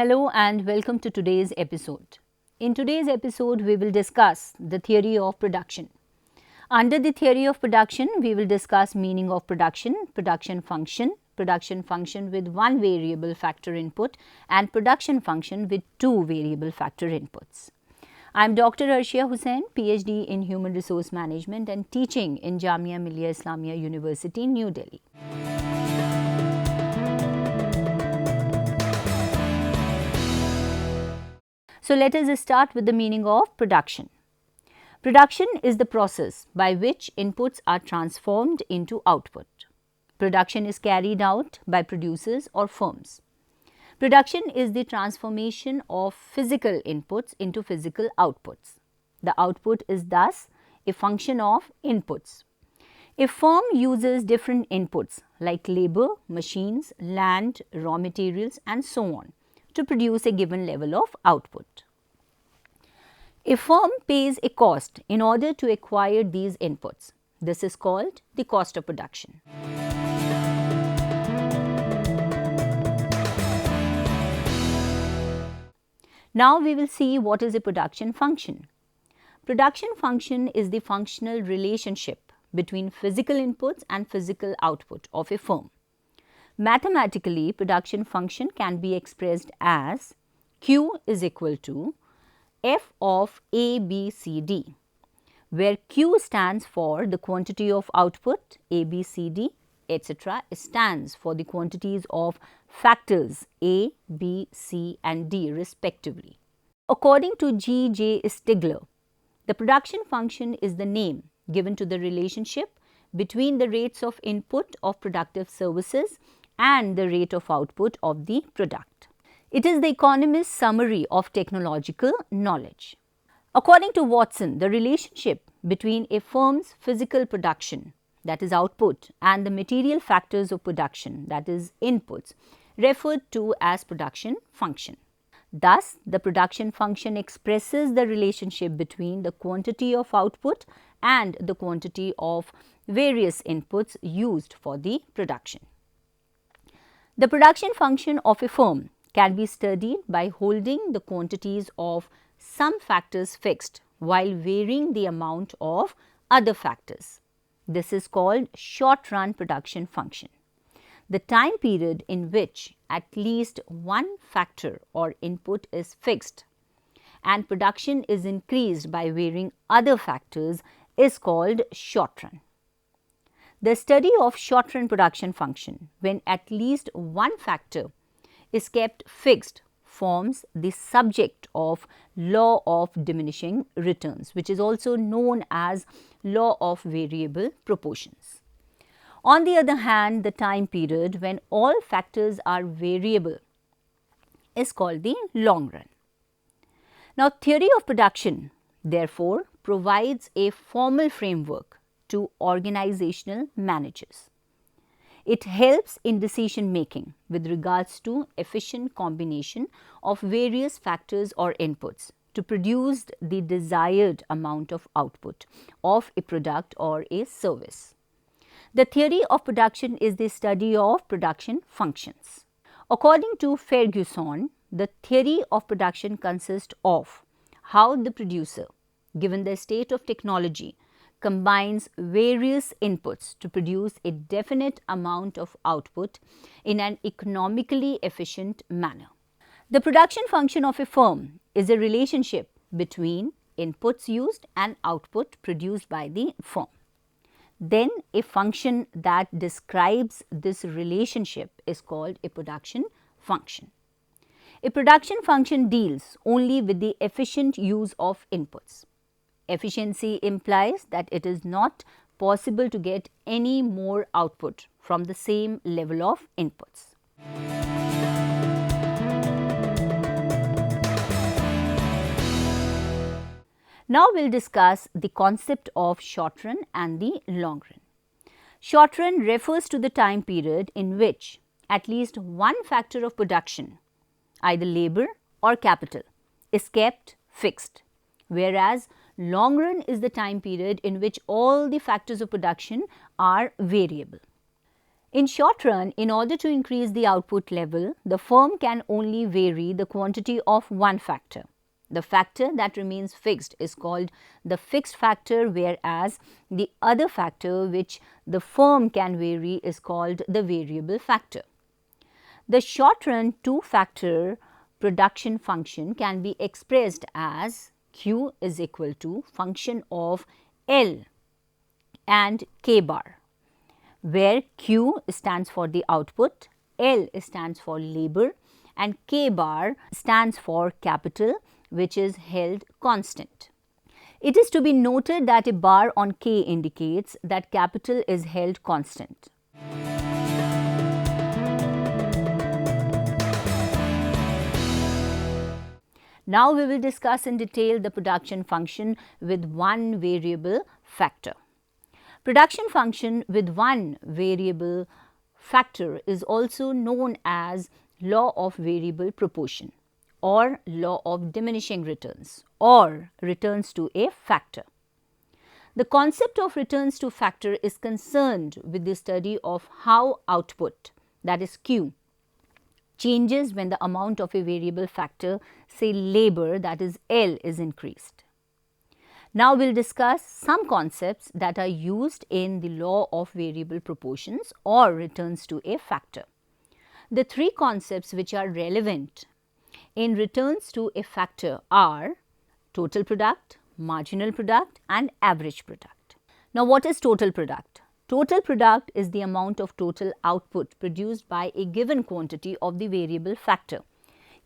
Hello and welcome to today's episode. In today's episode, we will discuss the theory of production. Under the theory of production, we will discuss meaning of production, production function with one variable factor input and production function with two variable factor inputs. I am Dr. Arshia Hussain, PhD in Human Resource Management and teaching in Jamia Millia Islamia University, New Delhi. So, let us start with the meaning of production. Production is the process by which inputs are transformed into output. Production is carried out by producers or firms. Production is the transformation of physical inputs into physical outputs. The output is thus a function of inputs. A firm uses different inputs like labor, machines, land, raw materials and so on to produce a given level of output. A firm pays a cost in order to acquire these inputs. This is called the cost of production. Now we will see what is a production function. Production function is the functional relationship between physical inputs and physical output of a firm. Mathematically, production function can be expressed as Q is equal to F of A, B, C, D, where Q stands for the quantity of output, A, B, C, D, etc. stands for the quantities of factors A, B, C and D respectively. According to G. J. Stigler, the production function is the name given to the relationship between the rates of input of productive services and the rate of output of the product. It is the economist's summary of technological knowledge. According to Watson, the relationship between a firm's physical production, that is output, and the material factors of production, that is inputs, referred to as production function. Thus, the production function expresses the relationship between the quantity of output and the quantity of various inputs used for the production. The production function of a firm can be studied by holding the quantities of some factors fixed while varying the amount of other factors. This is called short-run production function. The time period in which at least one factor or input is fixed and production is increased by varying other factors is called short-run. The study of short-run production function, when at least one factor is kept fixed, forms the subject of law of diminishing returns, which is also known as law of variable proportions. On the other hand, the time period when all factors are variable is called the long run. Now, theory of production, therefore, provides a formal framework to organizational managers. It helps in decision making with regards to efficient combination of various factors or inputs to produce the desired amount of output of a product or a service. The theory of production is the study of production functions. According to Ferguson, the theory of production consists of how the producer, given the state of technology, combines various inputs to produce a definite amount of output in an economically efficient manner. The production function of a firm is a relationship between inputs used and output produced by the firm. Then a function that describes this relationship is called a production function. A production function deals only with the efficient use of inputs. Efficiency implies that it is not possible to get any more output from the same level of inputs. Now we will discuss the concept of short run and the long run. Short run refers to the time period in which at least one factor of production, either labor or capital, is kept fixed, whereas long run is the time period in which all the factors of production are variable. In short run, in order to increase the output level, the firm can only vary the quantity of one factor. The factor that remains fixed is called the fixed factor, whereas the other factor which the firm can vary is called the variable factor. The short run two-factor production function can be expressed as Q is equal to function of L and K bar, where Q stands for the output, L stands for labor and K bar stands for capital, which is held constant. It is to be noted that a bar on K indicates that capital is held constant. Now we will discuss in detail the production function with one variable factor. Production function with one variable factor is also known as law of variable proportion or law of diminishing returns or returns to a factor. The concept of returns to factor is concerned with the study of how output, that is Q, changes when the amount of a variable factor, say labor, that is L, is increased. Now we will discuss some concepts that are used in the law of variable proportions or returns to a factor. The three concepts which are relevant in returns to a factor are total product, marginal product and average product. Now what is total product? Total product is the amount of total output produced by a given quantity of the variable factor,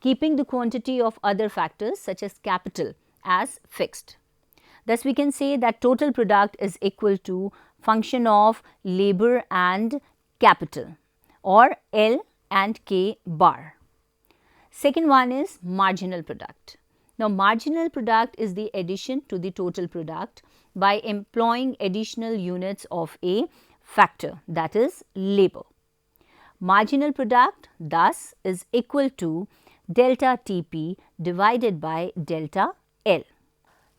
keeping the quantity of other factors such as capital as fixed. Thus we can say that total product is equal to function of labor and capital or L and K bar. Second one is marginal product. Now marginal product is the addition to the total product by employing additional units of a factor, that is labor. Marginal product thus is equal to delta Tp divided by delta L.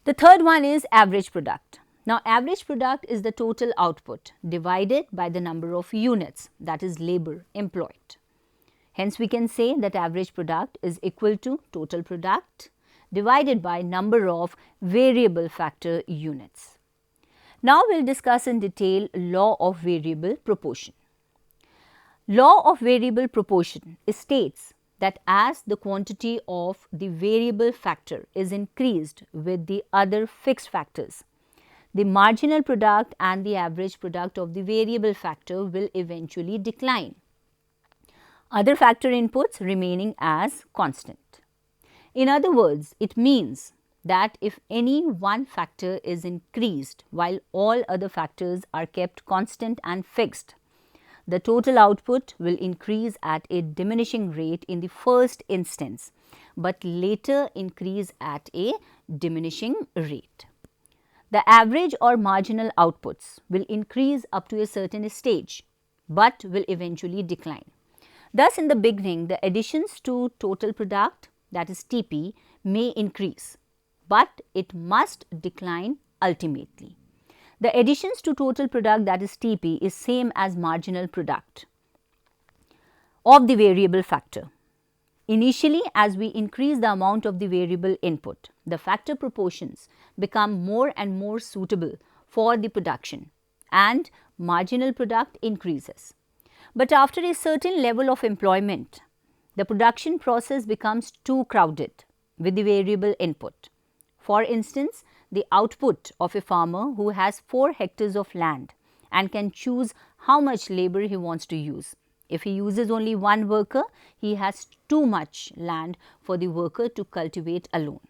The third one is average product. Now average product is the total output divided by the number of units, that is labor employed. Hence we can say that average product is equal to total product divided by number of variable factor units. Now we will discuss in detail law of variable proportion. Law of variable proportion states that as the quantity of the variable factor is increased with the other fixed factors, the marginal product and the average product of the variable factor will eventually decline, other factor inputs remaining as constant. In other words, it means that if any one factor is increased while all other factors are kept constant and fixed, the total output will increase at a diminishing rate in the first instance, but later increase at a diminishing rate. The average or marginal outputs will increase up to a certain stage, but will eventually decline. Thus, in the beginning, the additions to total product, that is Tp, may increase, but it must decline ultimately. The additions to total product, that is Tp, is same as marginal product of the variable factor. Initially, as we increase the amount of the variable input, the factor proportions become more and more suitable for the production and marginal product increases. But after a certain level of employment, the production process becomes too crowded with the variable input. For instance, the output of a farmer who has 4 hectares of land and can choose how much labor he wants to use. If he uses only one worker, he has too much land for the worker to cultivate alone.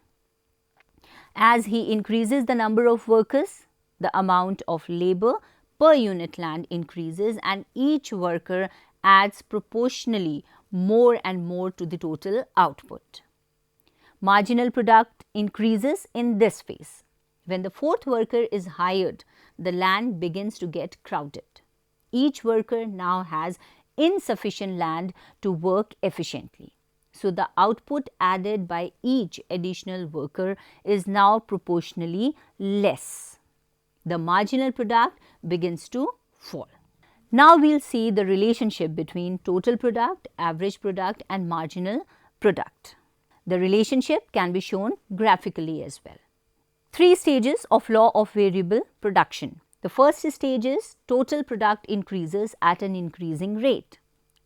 As he increases the number of workers, the amount of labor per unit land increases and each worker adds proportionally more and more to the total output. Marginal product increases in this phase. When the 4th worker is hired, the land begins to get crowded. Each worker now has insufficient land to work efficiently. So, the output added by each additional worker is now proportionally less. The marginal product begins to fall. Now, we will see the relationship between total product, average product and marginal product. The relationship can be shown graphically as well. 3 stages of law of variable production. The first stage is total product increases at an increasing rate.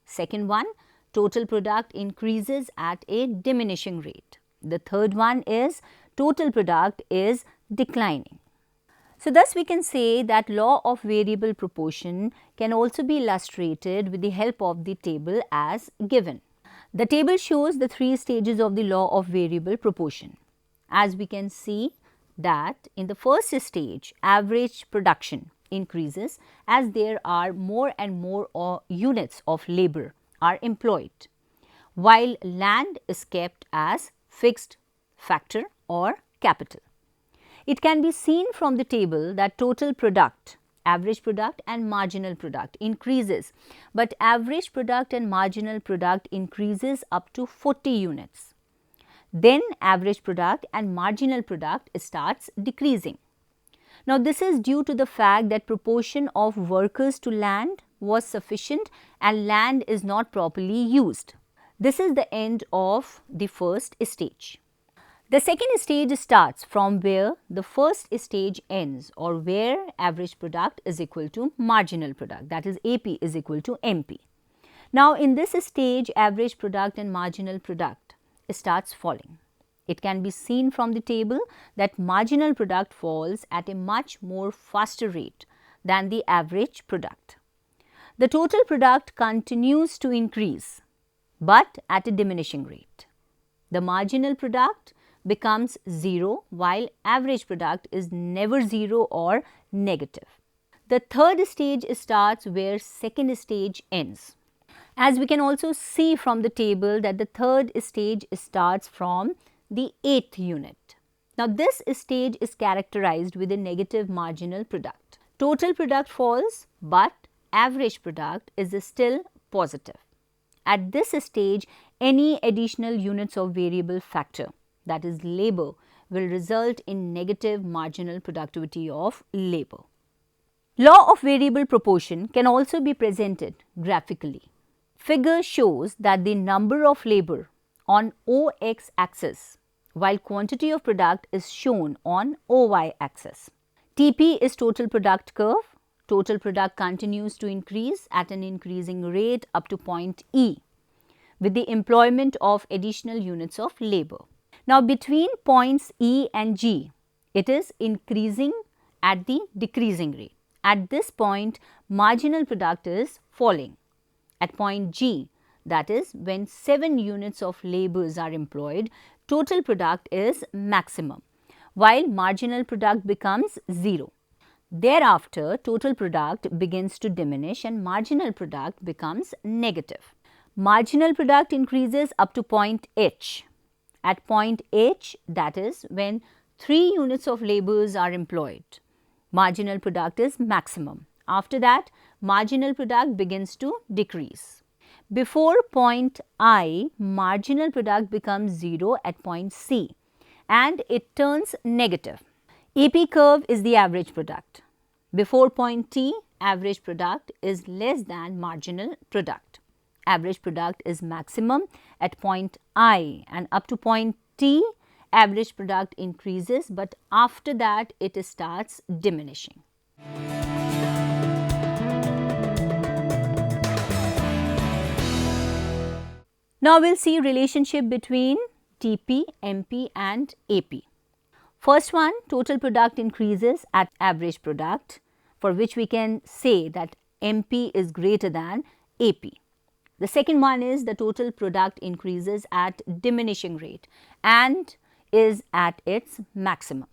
Second one, total product increases at a diminishing rate. The third one is total product is declining. So, thus we can say that law of variable proportion can also be illustrated with the help of the table as given. The table shows the 3 stages of the law of variable proportion. As we can see that in the first stage, average production increases as there are more and more units of labor are employed, while land is kept as fixed factor or capital. It can be seen from the table that total product, average product and marginal product increases, but average product and marginal product increases up to 40 units. Then average product and marginal product starts decreasing. Now, this is due to the fact that proportion of workers to land was sufficient and land is not properly used. This is the end of the first stage. The second stage starts from where the first stage ends or where average product is equal to marginal product, that is AP is equal to MP. Now, in this stage, average product and marginal product starts falling. It can be seen from the table that marginal product falls at a much more faster rate than the average product. The total product continues to increase, but at a diminishing rate. The marginal product becomes 0 while average product is never 0 or negative. The third stage starts where second stage ends. As we can also see from the table that the third stage starts from the 8th unit. Now, this stage is characterized with a negative marginal product. Total product falls, but average product is still positive. At this stage, any additional units of variable factor, that is labor, will result in negative marginal productivity of labor. Law of variable proportion can also be presented graphically. Figure shows that the number of labor on OX axis while quantity of product is shown on OY axis. TP is total product curve. Total product continues to increase at an increasing rate up to point E with the employment of additional units of labor. Now, between points E and G, it is increasing at the decreasing rate. At this point, marginal product is falling. At point G, that is when 7 units of labors are employed, total product is maximum, while marginal product becomes 0. Thereafter, total product begins to diminish and marginal product becomes negative. Marginal product increases up to point H. At point H, that is when 3 units of labors are employed, marginal product is maximum. After that, marginal product begins to decrease. Before point I, marginal product becomes 0 at point C and it turns negative. AP curve is the average product. Before point T, average product is less than marginal product. Average product is maximum at point I and up to point T, average product increases, but after that it starts diminishing. Now we'll see relationship between TP, MP and AP. First one, total product increases at average product, for which we can say that MP is greater than AP. The second one is the total product increases at diminishing rate and is at its maximum.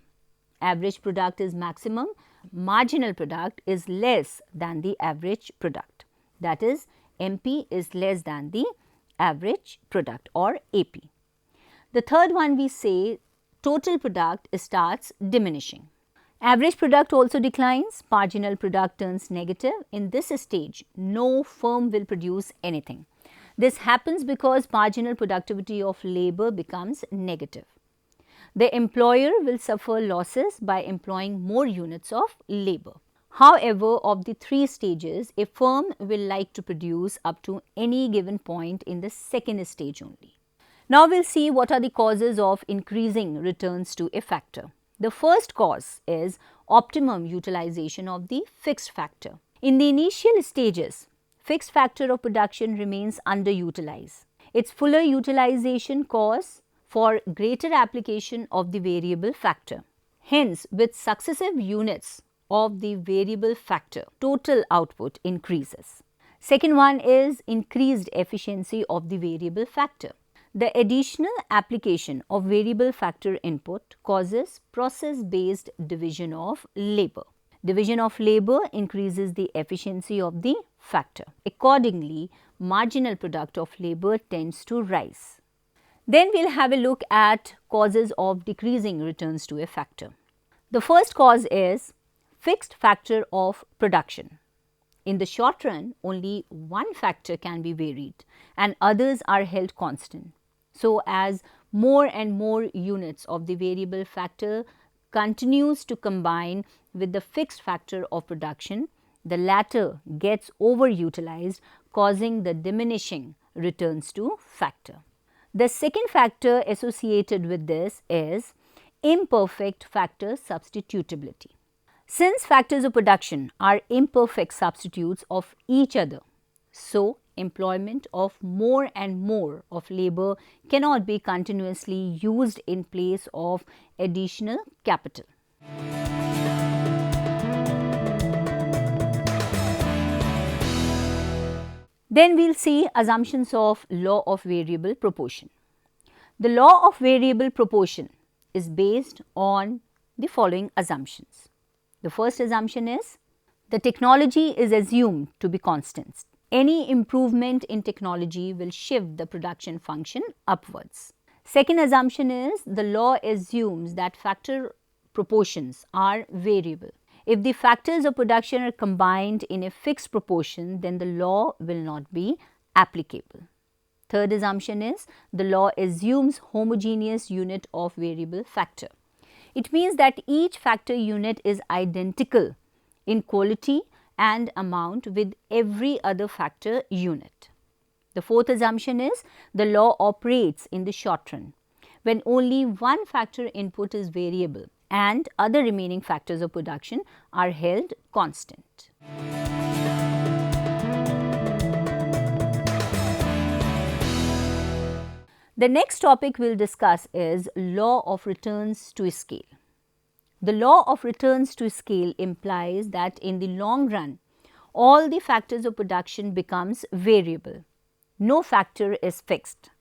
Average product is maximum, marginal product is less than the average product. That is, MP is less than the average product or AP. The third one, we say total product starts diminishing. Average product also declines, marginal product turns negative. In this stage, no firm will produce anything. This happens because marginal productivity of labor becomes negative. The employer will suffer losses by employing more units of labor. However, of the three stages, a firm will like to produce up to any given point in the second stage only. Now we'll see what are the causes of increasing returns to a factor. The first cause is optimum utilization of the fixed factor. In the initial stages, fixed factor of production remains underutilized. Its fuller utilization calls for greater application of the variable factor. Hence, with successive units of the variable factor, total output increases. Second one is increased efficiency of the variable factor. The additional application of variable factor input causes process-based division of labor. Division of labor increases the efficiency of the factor. Accordingly, marginal product of labor tends to rise. Then we'll have a look at causes of decreasing returns to a factor. The first cause is fixed factor of production. In the short run, only one factor can be varied and others are held constant. So, as more and more units of the variable factor continues to combine with the fixed factor of production, the latter gets overutilized, causing the diminishing returns to factor. The second factor associated with this is imperfect factor substitutability. Since factors of production are imperfect substitutes of each other, so employment of more and more of labor cannot be continuously used in place of additional capital. Then we'll see assumptions of law of variable proportion. The law of variable proportion is based on the following assumptions. The first assumption is the technology is assumed to be constant. Any improvement in technology will shift the production function upwards. Second assumption is the law assumes that factor proportions are variable. If the factors of production are combined in a fixed proportion, then the law will not be applicable. Third assumption is the law assumes homogeneous unit of variable factor. It means that each factor unit is identical in quality and amount with every other factor unit. The fourth assumption is the law operates in the short run when only one factor input is variable and other remaining factors of production are held constant. The next topic we'll discuss is law of returns to scale. The law of returns to scale implies that in the long run, all the factors of production becomes variable. No factor is fixed.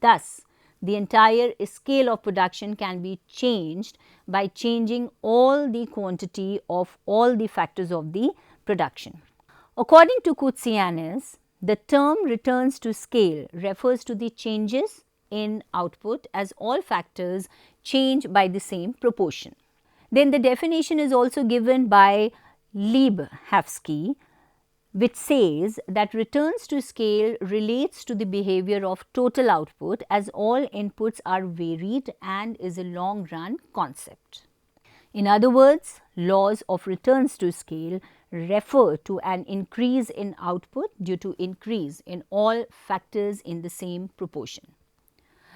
Thus, the entire scale of production can be changed by changing all the quantity of all the factors of the production. According to Koutsianis, the term returns to scale refers to the changes in output as all factors change by the same proportion. Then the definition is also given by Liebhafsky, which says that returns to scale relates to the behavior of total output as all inputs are varied and is a long run concept. In other words, laws of returns to scale refer to an increase in output due to increase in all factors in the same proportion.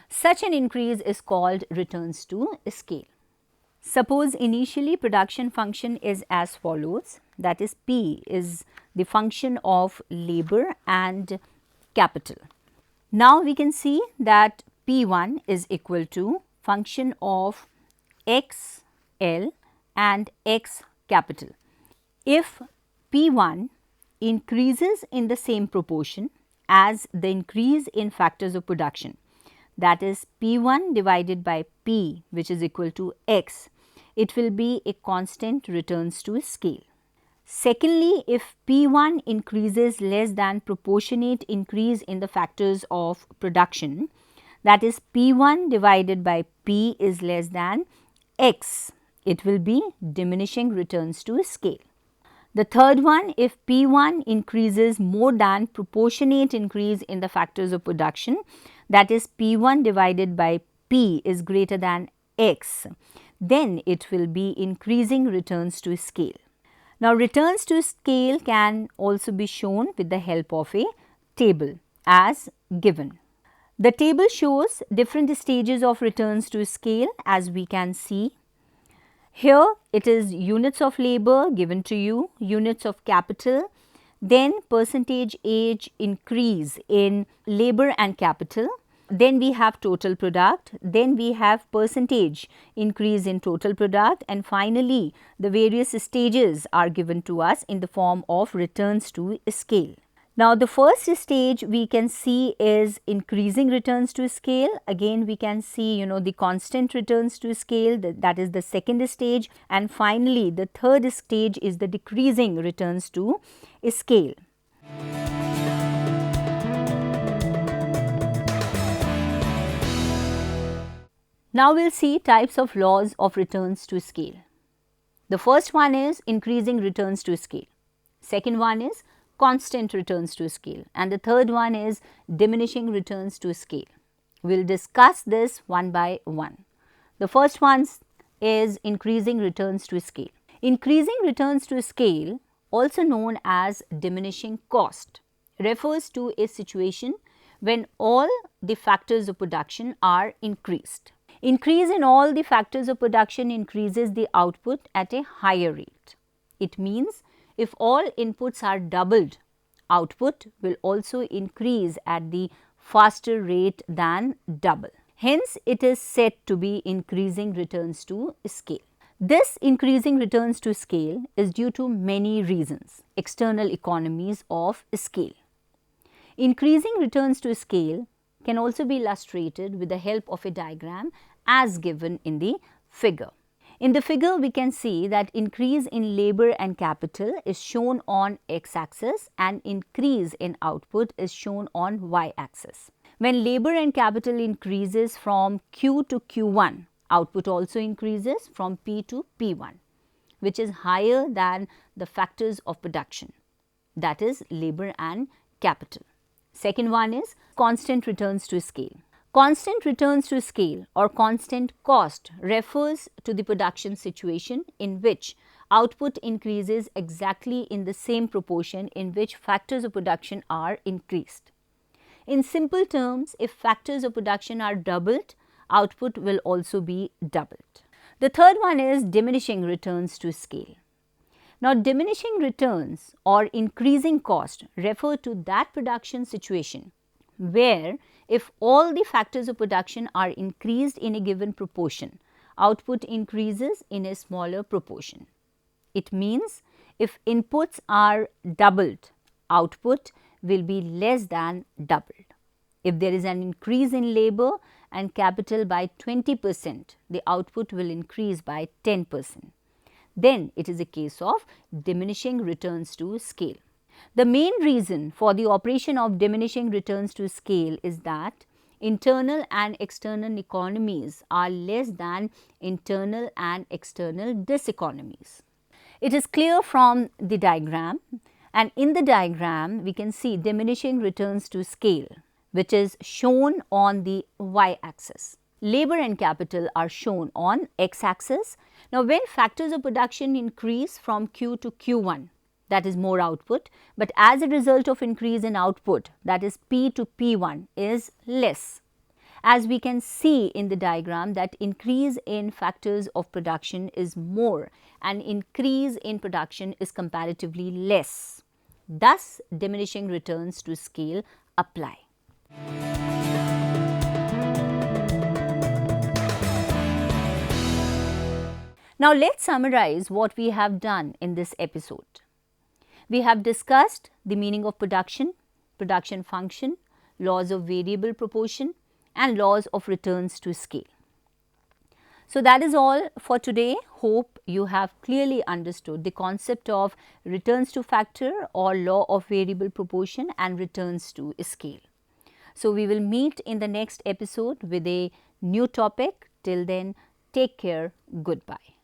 Such an increase is called returns to scale. Suppose initially production function is as follows, that is P is the function of labor and capital. Now we can see that P1 is equal to function of X L and X capital. If P1 increases in the same proportion as the increase in factors of production, that is P1 divided by P, which is equal to X, it will be a constant returns to scale. Secondly, if P1 increases less than proportionate increase in the factors of production, that is P1 divided by P is less than X, it will be diminishing returns to scale. The third one, if P1 increases more than proportionate increase in the factors of production, that is P1 divided by P is greater than X, then it will be increasing returns to scale. Now, returns to scale can also be shown with the help of a table as given. The table shows different stages of returns to scale, as we can see. Here it is units of labor given to you, units of capital, then percentage age increase in labor and capital, then we have total product, then we have percentage increase in total product, and finally the various stages are given to us in the form of returns to scale. Now, the first stage we can see is increasing returns to scale. Again, we can see the constant returns to scale, that is the second stage, and finally the third stage is the decreasing returns to scale. Now, we will see types of laws of returns to scale. The first one is increasing returns to scale, second one is constant returns to scale, and the third one is diminishing returns to scale. We will discuss this one by one. The first one is increasing returns to scale. Increasing returns to scale, also known as diminishing cost, refers to a situation when all the factors of production are increased. Increase in all the factors of production increases the output at a higher rate. It means if all inputs are doubled, output will also increase at the faster rate than double. Hence, it is said to be increasing returns to scale. This increasing returns to scale is due to many reasons, external economies of scale. Increasing returns to scale can also be illustrated with the help of a diagram as given in the figure. In the figure, we can see that increase in labor and capital is shown on x-axis and increase in output is shown on y-axis. When labor and capital increases from Q to Q1, output also increases from P to P1, which is higher than the factors of production, that is labor and capital. Second one is constant returns to scale. Constant returns to scale or constant cost refers to the production situation in which output increases exactly in the same proportion in which factors of production are increased. In simple terms, if factors of production are doubled, output will also be doubled. The third one is diminishing returns to scale. Now, diminishing returns or increasing cost refer to that production situation where if all the factors of production are increased in a given proportion, output increases in a smaller proportion. It means if inputs are doubled, output will be less than doubled. If there is an increase in labor and capital by 20%, the output will increase by 10%. Then it is a case of diminishing returns to scale. The main reason for the operation of diminishing returns to scale is that internal and external economies are less than internal and external diseconomies. It is clear from the diagram, and in the diagram we can see diminishing returns to scale, which is shown on the y-axis. Labor and capital are shown on x-axis. Now, when factors of production increase from Q to Q1, that is more output, but as a result of increase in output, that is P to P1 is less. As we can see in the diagram that increase in factors of production is more and increase in production is comparatively less. Thus, diminishing returns to scale apply. Now, let's summarize what we have done in this episode. We have discussed the meaning of production, production function, laws of variable proportion, and laws of returns to scale. So, that is all for today. Hope you have clearly understood the concept of returns to factor or law of variable proportion and returns to scale. So, we will meet in the next episode with a new topic. Till then, take care. Goodbye.